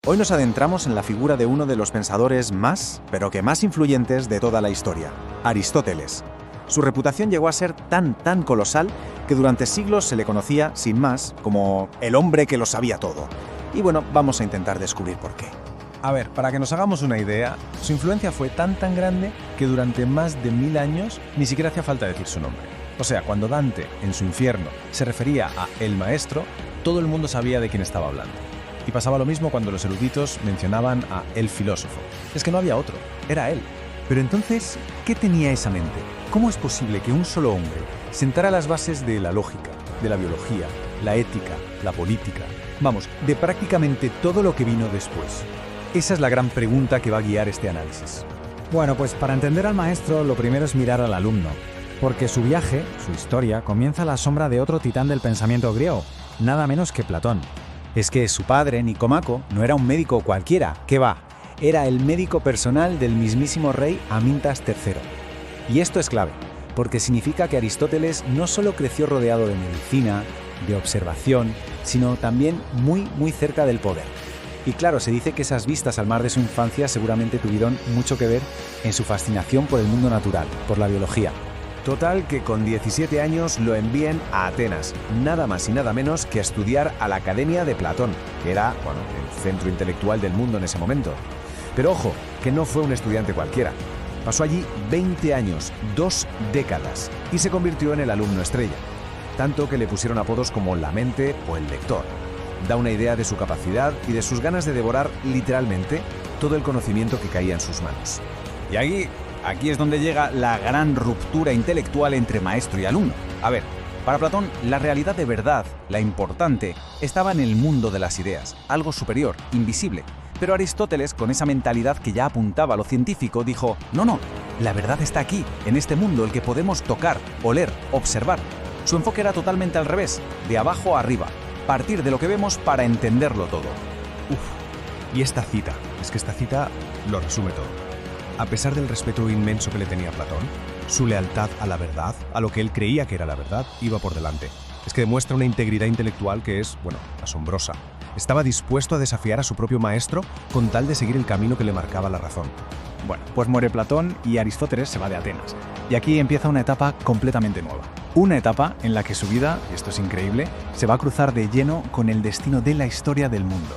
Hoy nos adentramos en la figura de uno de los pensadores más, pero que más influyentes de toda la historia, Aristóteles. Su reputación llegó a ser tan colosal que durante siglos se le conocía, sin más, como el hombre que lo sabía todo. Y bueno, vamos a intentar descubrir por qué. A ver, para que nos hagamos una idea, su influencia fue tan grande que durante más de 1000 años ni siquiera hacía falta decir su nombre. O sea, cuando Dante, en su Infierno, se refería a el maestro, todo el mundo sabía de quién estaba hablando. Y pasaba lo mismo cuando los eruditos mencionaban a el filósofo. Es que no había otro, era él. Pero entonces, ¿qué tenía esa mente? ¿Cómo es posible que un solo hombre sentara las bases de la lógica, de la biología, la ética, la política, vamos, de prácticamente todo lo que vino después? Esa es la gran pregunta que va a guiar este análisis. Bueno, pues para entender al maestro, lo primero es mirar al alumno, porque su viaje, su historia, comienza a la sombra de otro titán del pensamiento griego, nada menos que Platón. Es que su padre, Nicómaco, no era un médico cualquiera, ¿qué va? Era el médico personal del mismísimo rey Amintas III. Y esto es clave, porque significa que Aristóteles no solo creció rodeado de medicina, de observación, sino también muy cerca del poder. Y claro, se dice que esas vistas al mar de su infancia seguramente tuvieron mucho que ver en su fascinación por el mundo natural, por la biología. Total que con 17 años lo envían a Atenas, nada más y nada menos que a estudiar a la Academia de Platón, que era, el centro intelectual del mundo en ese momento. Pero ojo, que no fue un estudiante cualquiera. Pasó allí 20 años, 2 décadas, y se convirtió en el alumno estrella. Tanto que le pusieron apodos como la mente o el lector. Da una idea de su capacidad y de sus ganas de devorar, literalmente, todo el conocimiento que caía en sus manos. Y aquí es donde llega la gran ruptura intelectual entre maestro y alumno. A ver, para Platón, la realidad de verdad, la importante, estaba en el mundo de las ideas, algo superior, invisible. Pero Aristóteles, con esa mentalidad que ya apuntaba a lo científico, dijo, no, la verdad está aquí, en este mundo, el que podemos tocar, oler, observar. Su enfoque era totalmente al revés, de abajo a arriba, partir de lo que vemos para entenderlo todo. Y esta cita lo resume todo. A pesar del respeto inmenso que le tenía Platón, su lealtad a la verdad, a lo que él creía que era la verdad, iba por delante. Es que demuestra una integridad intelectual que es, asombrosa. Estaba dispuesto a desafiar a su propio maestro con tal de seguir el camino que le marcaba la razón. Bueno, pues muere Platón y Aristóteles se va de Atenas. Y aquí empieza una etapa completamente nueva. Una etapa en la que su vida, y esto es increíble, se va a cruzar de lleno con el destino de la historia del mundo.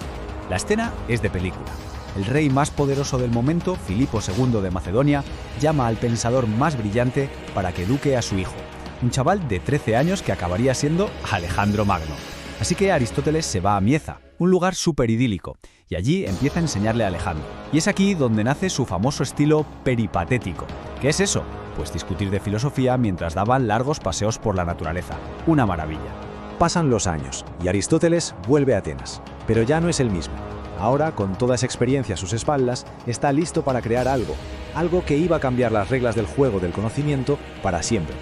La escena es de película. El rey más poderoso del momento, Filipo II de Macedonia, llama al pensador más brillante para que eduque a su hijo, un chaval de 13 años que acabaría siendo Alejandro Magno. Así que Aristóteles se va a Mieza, un lugar súper idílico, y allí empieza a enseñarle a Alejandro. Y es aquí donde nace su famoso estilo peripatético. ¿Qué es eso? Pues discutir de filosofía mientras daban largos paseos por la naturaleza. Una maravilla. Pasan los años y Aristóteles vuelve a Atenas, pero ya no es el mismo. Ahora, con toda esa experiencia a sus espaldas, está listo para crear algo que iba a cambiar las reglas del juego del conocimiento para siempre.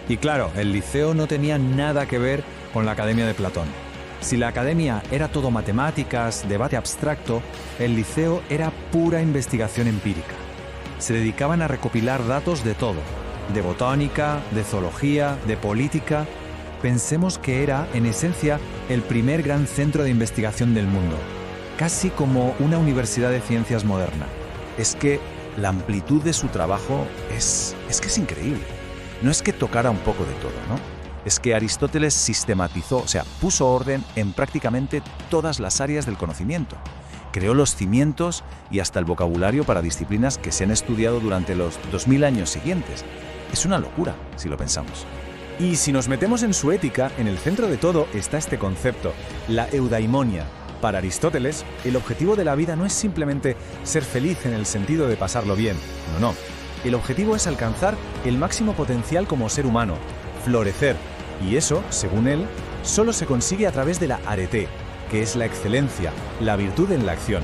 Y claro, el liceo no tenía nada que ver con la Academia de Platón. Si la academia era todo matemáticas, debate abstracto, el liceo era pura investigación empírica. Se dedicaban a recopilar datos de todo, de botánica, de zoología, de política. Pensemos que era, en esencia, el primer gran centro de investigación del mundo, casi como una universidad de ciencias moderna. Es que la amplitud de su trabajo es que es increíble. No es que tocara un poco de todo, ¿no? Es que Aristóteles sistematizó, puso orden en prácticamente todas las áreas del conocimiento. Creó los cimientos y hasta el vocabulario para disciplinas que se han estudiado durante los 2000 años siguientes. Es una locura, si lo pensamos. Y si nos metemos en su ética, en el centro de todo está este concepto, la eudaimonia. Para Aristóteles, el objetivo de la vida no es simplemente ser feliz en el sentido de pasarlo bien. No. El objetivo es alcanzar el máximo potencial como ser humano, florecer. Y eso, según él, solo se consigue a través de la arete, que es la excelencia, la virtud en la acción.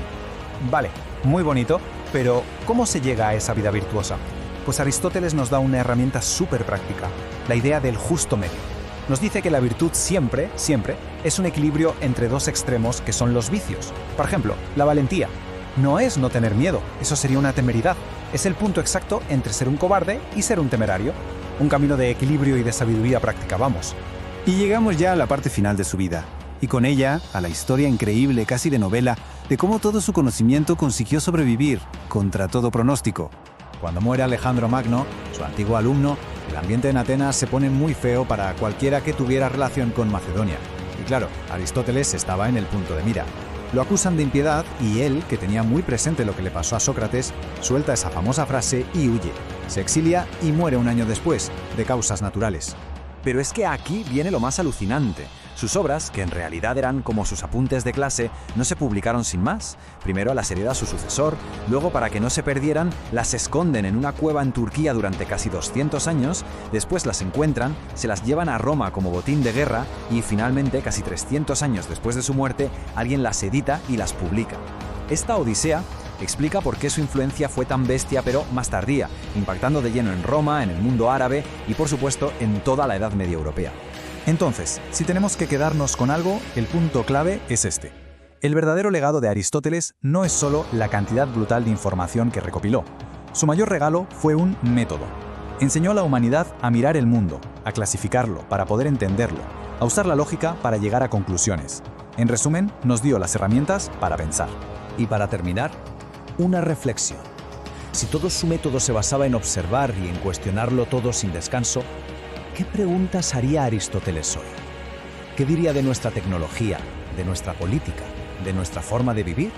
Vale, muy bonito, pero ¿cómo se llega a esa vida virtuosa? Pues Aristóteles nos da una herramienta súper práctica, la idea del justo medio. Nos dice que la virtud siempre, es un equilibrio entre dos extremos que son los vicios. Por ejemplo, la valentía. No es no tener miedo, eso sería una temeridad. Es el punto exacto entre ser un cobarde y ser un temerario. Un camino de equilibrio y de sabiduría práctica, vamos. Y llegamos ya a la parte final de su vida, y con ella a la historia increíble, casi de novela, de cómo todo su conocimiento consiguió sobrevivir contra todo pronóstico. Cuando muere Alejandro Magno, su antiguo alumno, el ambiente en Atenas se pone muy feo para cualquiera que tuviera relación con Macedonia. Y claro, Aristóteles estaba en el punto de mira. Lo acusan de impiedad y él, que tenía muy presente lo que le pasó a Sócrates, suelta esa famosa frase y huye. Se exilia y muere un año después, de causas naturales. Pero es que aquí viene lo más alucinante. Sus obras, que en realidad eran como sus apuntes de clase, no se publicaron sin más. Primero las hereda su sucesor, luego para que no se perdieran, las esconden en una cueva en Turquía durante casi 200 años, después las encuentran, se las llevan a Roma como botín de guerra y finalmente, casi 300 años después de su muerte, alguien las edita y las publica. Esta odisea explica por qué su influencia fue tan bestia pero más tardía, impactando de lleno en Roma, en el mundo árabe y por supuesto en toda la Edad Media europea. Entonces, si tenemos que quedarnos con algo, el punto clave es este. El verdadero legado de Aristóteles no es solo la cantidad brutal de información que recopiló. Su mayor regalo fue un método. Enseñó a la humanidad a mirar el mundo, a clasificarlo para poder entenderlo, a usar la lógica para llegar a conclusiones. En resumen, nos dio las herramientas para pensar. Y para terminar, una reflexión. Si todo su método se basaba en observar y en cuestionarlo todo sin descanso, ¿qué preguntas haría Aristóteles hoy? ¿Qué diría de nuestra tecnología, de nuestra política, de nuestra forma de vivir?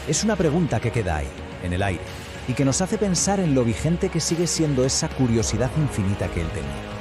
Es una pregunta que queda ahí, en el aire, y que nos hace pensar en lo vigente que sigue siendo esa curiosidad infinita que él tenía.